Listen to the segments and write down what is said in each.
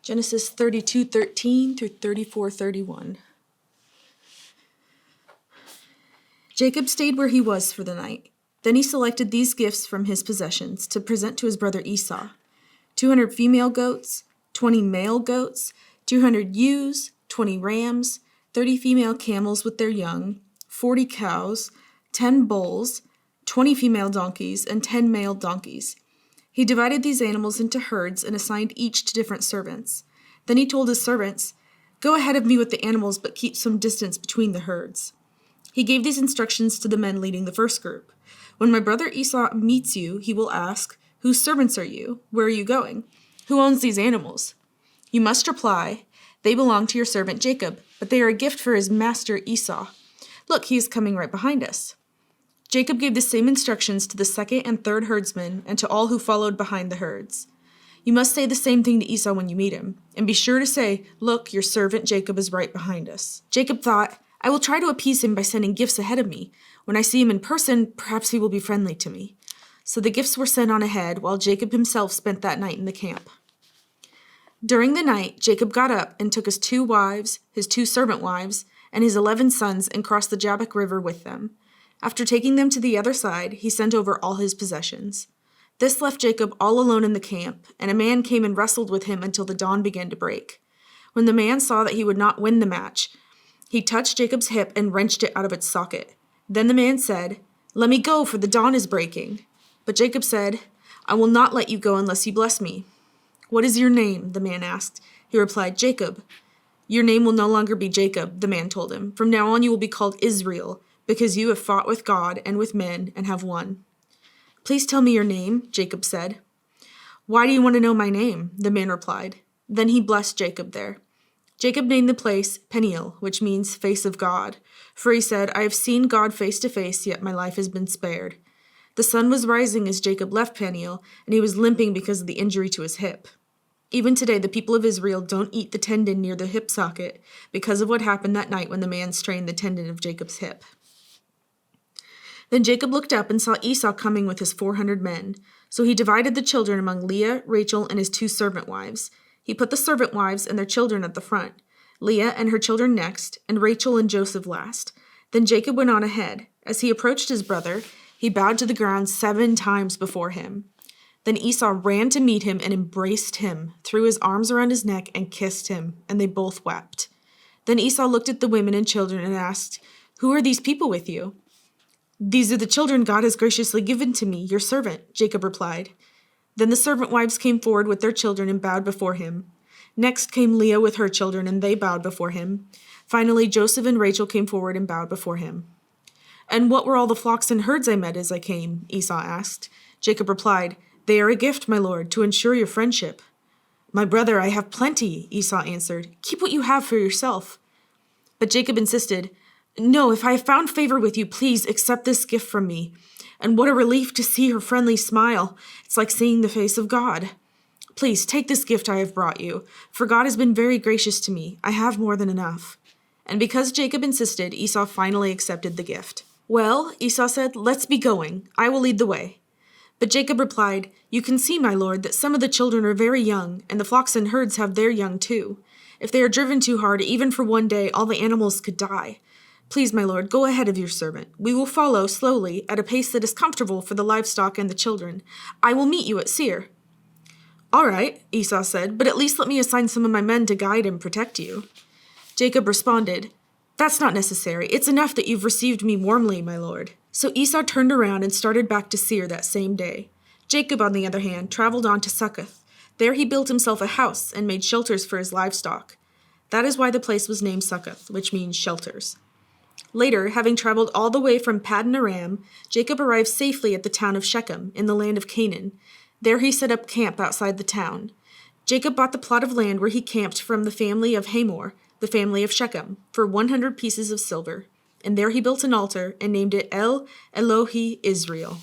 Genesis 32:13 through 34:31. Jacob stayed where he was for the night. Then he selected these gifts from his possessions to present to his brother Esau: 200 female goats, 20 male goats, 200 ewes, 20 rams, 30 female camels with their young, 40 cows, 10 bulls, 20 female donkeys, and 10 male donkeys. He divided these animals into herds and assigned each to different servants. Then he told his servants, "Go ahead of me with the animals, but keep some distance between the herds." He gave these instructions to the men leading the first group. "When my brother Esau meets you, he will ask, 'Whose servants are you? Where are you going? Who owns these animals?' You must reply, 'They belong to your servant Jacob, but they are a gift for his master Esau. Look, he is coming right behind us.'" Jacob gave the same instructions to the second and third herdsmen and to all who followed behind the herds. "You must say the same thing to Esau when you meet him, and be sure to say, 'Look, your servant Jacob is right behind us.'" Jacob thought, "I will try to appease him by sending gifts ahead of me. When I see him in person, perhaps he will be friendly to me." So the gifts were sent on ahead, while Jacob himself spent that night in the camp. During the night, Jacob got up and took his 2 wives, his 2 servant wives, and his 11 sons and crossed the Jabbok River with them. After taking them to the other side, he sent over all his possessions. This left Jacob all alone in the camp, and a man came and wrestled with him until the dawn began to break. When the man saw that he would not win the match, he touched Jacob's hip and wrenched it out of its socket. Then the man said, "Let me go, for the dawn is breaking." But Jacob said, "I will not let you go unless you bless me." "What is your name?" the man asked. He replied, "Jacob." "Your name will no longer be Jacob," the man told him. "From now on you will be called Israel, because you have fought with God and with men and have won." "Please tell me your name," Jacob said. "Why do you want to know my name?" the man replied. Then he blessed Jacob there. Jacob named the place Peniel, which means face of God, for he said, "I have seen God face to face, yet my life has been spared." The sun was rising as Jacob left Peniel, and he was limping because of the injury to his hip. Even today, the people of Israel don't eat the tendon near the hip socket because of what happened that night when the man strained the tendon of Jacob's hip. Then Jacob looked up and saw Esau coming with his 400 men. So he divided the children among Leah, Rachel, and his 2 servant wives. He put the servant wives and their children at the front, Leah and her children next, and Rachel and Joseph last. Then Jacob went on ahead. As he approached his brother, he bowed to the ground 7 times before him. Then Esau ran to meet him and embraced him, threw his arms around his neck and kissed him, and they both wept. Then Esau looked at the women and children and asked, "Who are these people with you?" "These are the children God has graciously given to me, your servant," Jacob replied. Then the servant wives came forward with their children and bowed before him. Next came Leah with her children, and they bowed before him. Finally, Joseph and Rachel came forward and bowed before him. "And what were all the flocks and herds I met as I came?" Esau asked. Jacob replied, "They are a gift, my lord, to ensure your friendship." "My brother, I have plenty," Esau answered. "Keep what you have for yourself." But Jacob insisted, "No, if I have found favor with you, please accept this gift from me. And what a relief to see her friendly smile. It's like seeing the face of God. Please take this gift I have brought you, for God has been very gracious to me. I have more than enough." And because Jacob insisted, Esau finally accepted the gift. "Well," Esau said, "let's be going. I will lead the way." But Jacob replied, "You can see, my lord, that some of the children are very young, and the flocks and herds have their young too. If they are driven too hard, even for one day, all the animals could die. Please, my lord, go ahead of your servant. We will follow slowly at a pace that is comfortable for the livestock and the children. I will meet you at Seir." "All right," Esau said, "but at least let me assign some of my men to guide and protect you." Jacob responded, "That's not necessary. It's enough that you've received me warmly, my lord." So Esau turned around and started back to Seir that same day. Jacob, on the other hand, traveled on to Succoth. There he built himself a house and made shelters for his livestock. That is why the place was named Succoth, which means shelters. Later, having traveled all the way from Paddan Aram, Jacob arrived safely at the town of Shechem in the land of Canaan. There he set up camp outside the town. Jacob bought the plot of land where he camped from the family of Hamor, the family of Shechem, for 100 pieces of silver. And there he built an altar and named it El Elohi Israel.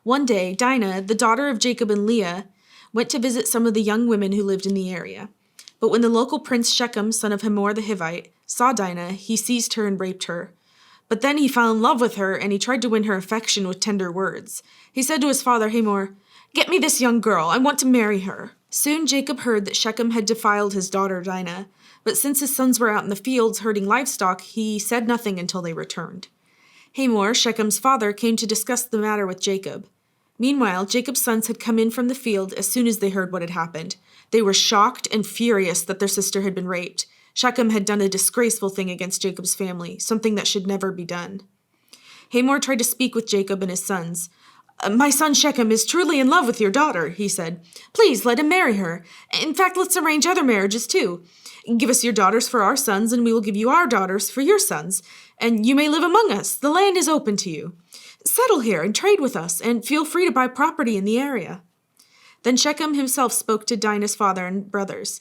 One day, Dinah, the daughter of Jacob and Leah, went to visit some of the young women who lived in the area. But when the local prince Shechem, son of Hamor the Hivite, saw Dinah, he seized her and raped her. But then he fell in love with her, and he tried to win her affection with tender words. He said to his father Hamor, "Get me this young girl. I want to marry her." Soon Jacob heard that Shechem had defiled his daughter Dinah, but since his sons were out in the fields herding livestock, he said nothing until they returned. Hamor, Shechem's father, came to discuss the matter with Jacob. Meanwhile, Jacob's sons had come in from the field as soon as they heard what had happened. They were shocked and furious that their sister had been raped. Shechem had done a disgraceful thing against Jacob's family, something that should never be done. Hamor tried to speak with Jacob and his sons. My son Shechem is truly in love with your daughter, he said. Please let him marry her. In fact, let's arrange other marriages too. Give us your daughters for our sons, and we will give you our daughters for your sons. And you may live among us. The land is open to you. Settle here and trade with us, and feel free to buy property in the area. Then Shechem himself spoke to Dinah's father and brothers.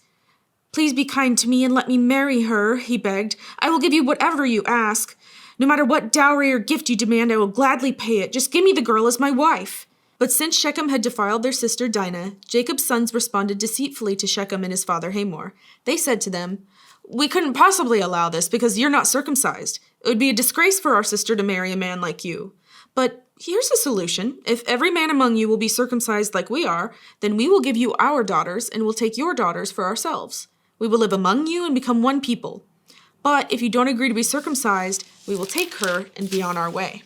Please be kind to me and let me marry her, he begged. I will give you whatever you ask. No matter what dowry or gift you demand, I will gladly pay it. Just give me the girl as my wife. But since Shechem had defiled their sister Dinah, Jacob's sons responded deceitfully to Shechem and his father Hamor. They said to them, We couldn't possibly allow this because you're not circumcised. It would be a disgrace for our sister to marry a man like you. But here's a solution. If every man among you will be circumcised like we are, then we will give you our daughters and will take your daughters for ourselves. We will live among you and become one people. But if you don't agree to be circumcised, we will take her and be on our way.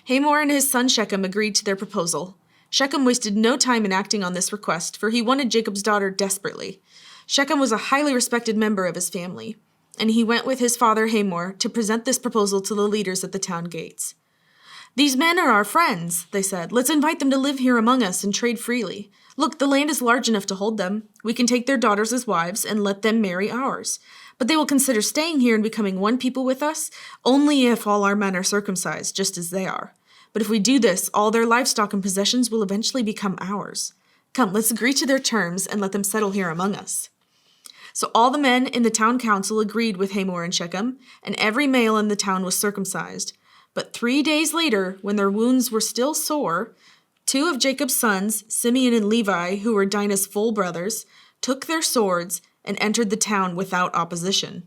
Hamor and his son Shechem agreed to their proposal. Shechem wasted no time in acting on this request, for he wanted Jacob's daughter desperately. Shechem was a highly respected member of his family, and he went with his father Hamor to present this proposal to the leaders at the town gates. These men are our friends, they said. Let's invite them to live here among us and trade freely. Look, the land is large enough to hold them. We can take their daughters as wives and let them marry ours. But they will consider staying here and becoming one people with us only if all our men are circumcised, just as they are. But if we do this, all their livestock and possessions will eventually become ours. Come, let's agree to their terms and let them settle here among us. So all the men in the town council agreed with Hamor and Shechem, and every male in the town was circumcised. But 3 days later, when their wounds were still sore, 2 of Jacob's sons, Simeon and Levi, who were Dinah's full brothers, took their swords and entered the town without opposition.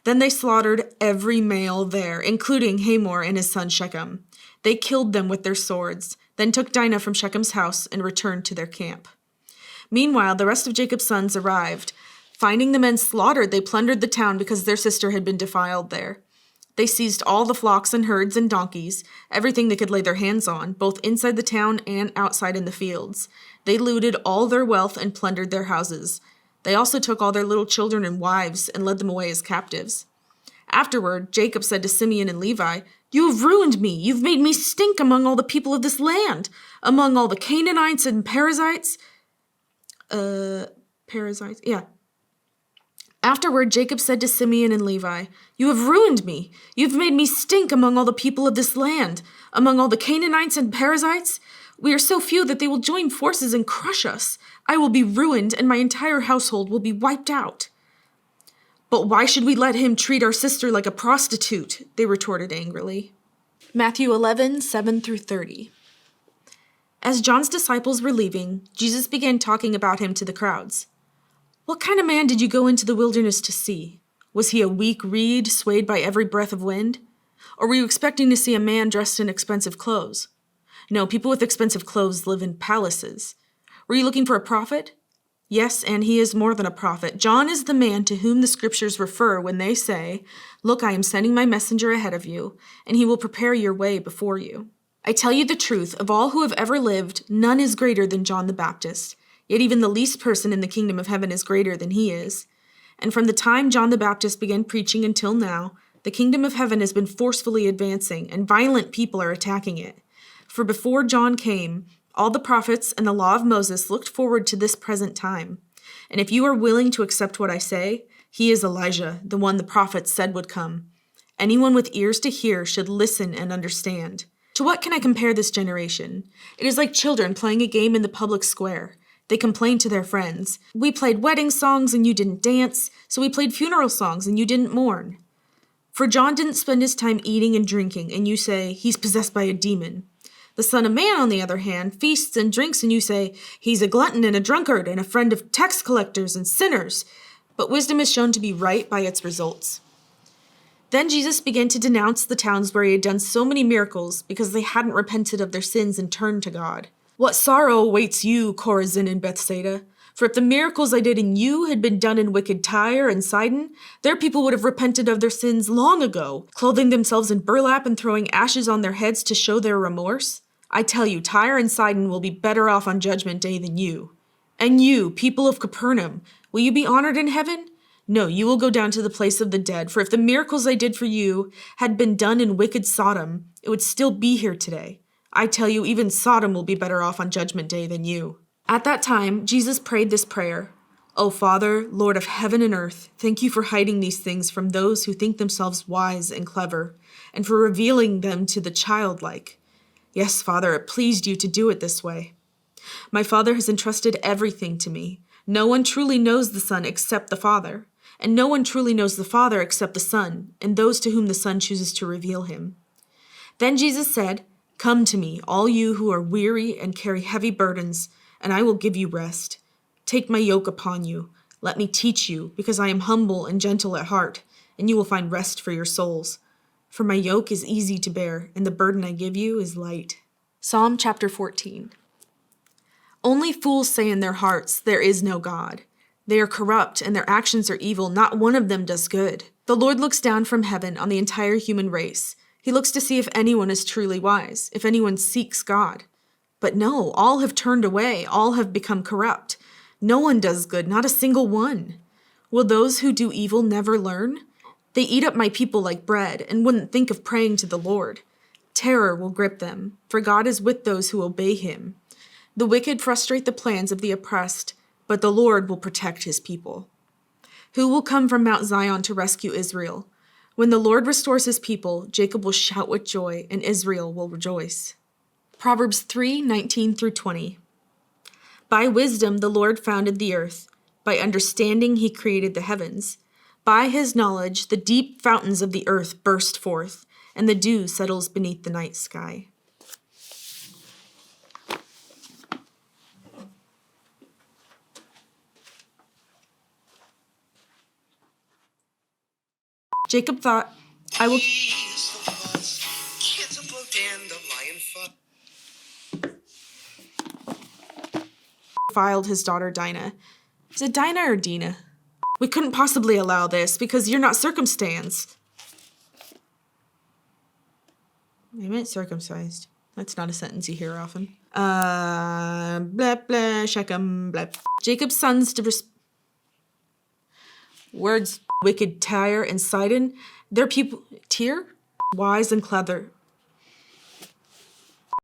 Then they slaughtered every male there, including Hamor and his son Shechem. They killed them with their swords, then took Dinah from Shechem's house and returned to their camp. Meanwhile, the rest of Jacob's sons arrived. Finding the men slaughtered, they plundered the town because their sister had been defiled there. They seized all the flocks and herds and donkeys, everything they could lay their hands on, both inside the town and outside in the fields. They looted all their wealth and plundered their houses. They also took all their little children and wives and led them away as captives. Afterward, Jacob said to Simeon and Levi, You have ruined me. You've made me stink among all the people of this land, among all the Canaanites and Perizzites. Afterward, Jacob said to Simeon and Levi, You have ruined me. You've made me stink among all the people of this land, among all the Canaanites and Perizzites. We are so few that they will join forces and crush us. I will be ruined, and my entire household will be wiped out. But why should we let him treat our sister like a prostitute? They retorted angrily. Matthew 11:7-30. As John's disciples were leaving, Jesus began talking about him to the crowds. What kind of man did you go into the wilderness to see? Was he a weak reed swayed by every breath of wind? Or were you expecting to see a man dressed in expensive clothes? No, people with expensive clothes live in palaces. Were you looking for a prophet? Yes, and he is more than a prophet. John is the man to whom the scriptures refer when they say, Look, I am sending my messenger ahead of you, and he will prepare your way before you. I tell you the truth, of all who have ever lived, none is greater than John the Baptist. Yet even the least person in the kingdom of heaven is greater than he is. And from the time John the Baptist began preaching until now, the kingdom of heaven has been forcefully advancing, and violent people are attacking it. For before John came, all the prophets and the law of Moses looked forward to this present time. And if you are willing to accept what I say, he is Elijah, the one the prophets said would come. Anyone with ears to hear should listen and understand. To what can I compare this generation? It is like children playing a game in the public square. They complain to their friends. We played wedding songs and you didn't dance, so we played funeral songs and you didn't mourn. For John didn't spend his time eating and drinking, and you say, he's possessed by a demon. The Son of Man, on the other hand, feasts and drinks, and you say, he's a glutton and a drunkard and a friend of tax collectors and sinners. But wisdom is shown to be right by its results. Then Jesus began to denounce the towns where he had done so many miracles because they hadn't repented of their sins and turned to God. What sorrow awaits you, Chorazin and Bethsaida? For if the miracles I did in you had been done in wicked Tyre and Sidon, their people would have repented of their sins long ago, clothing themselves in burlap and throwing ashes on their heads to show their remorse. I tell you, Tyre and Sidon will be better off on Judgment Day than you. And you, people of Capernaum, will you be honored in heaven? No, you will go down to the place of the dead, for if the miracles I did for you had been done in wicked Sodom, it would still be here today. I tell you, even Sodom will be better off on Judgment Day than you. At that time, Jesus prayed this prayer, O Father, Lord of heaven and earth, thank you for hiding these things from those who think themselves wise and clever, and for revealing them to the childlike. Yes, Father, it pleased you to do it this way. My Father has entrusted everything to me. No one truly knows the Son except the Father, and no one truly knows the Father except the Son, and those to whom the Son chooses to reveal him. Then Jesus said, Come to me, all you who are weary and carry heavy burdens, and I will give you rest. Take my yoke upon you. Let me teach you, because I am humble and gentle at heart, and you will find rest for your souls. For my yoke is easy to bear, and the burden I give you is light. Psalm chapter 14. Only fools say in their hearts, There is no God. They are corrupt, and their actions are evil. Not one of them does good. The Lord looks down from heaven on the entire human race. He looks to see if anyone is truly wise, if anyone seeks God. But no, all have turned away, all have become corrupt. No one does good, not a single one. Will those who do evil never learn? They eat up my people like bread, and wouldn't think of praying to the Lord. Terror will grip them, for God is with those who obey him. The wicked frustrate the plans of the oppressed, but the Lord will protect his people. Who will come from Mount Zion to rescue Israel? When the Lord restores his people, Jacob will shout with joy, and Israel will rejoice. Proverbs 3:19-20. By wisdom the Lord founded the earth. By understanding he created the heavens. By his knowledge the deep fountains of the earth burst forth, and the dew settles beneath the night sky. Jacob thought, I will filed his daughter Dinah. Is it Dinah or Dina? We couldn't possibly allow this because you're not circumcised. I meant circumcised. That's not a sentence you hear often. Blah, blah, Shechem, blah. Jacob's sons words, wicked Tyre and Sidon, their people, Tyre, wise and clever,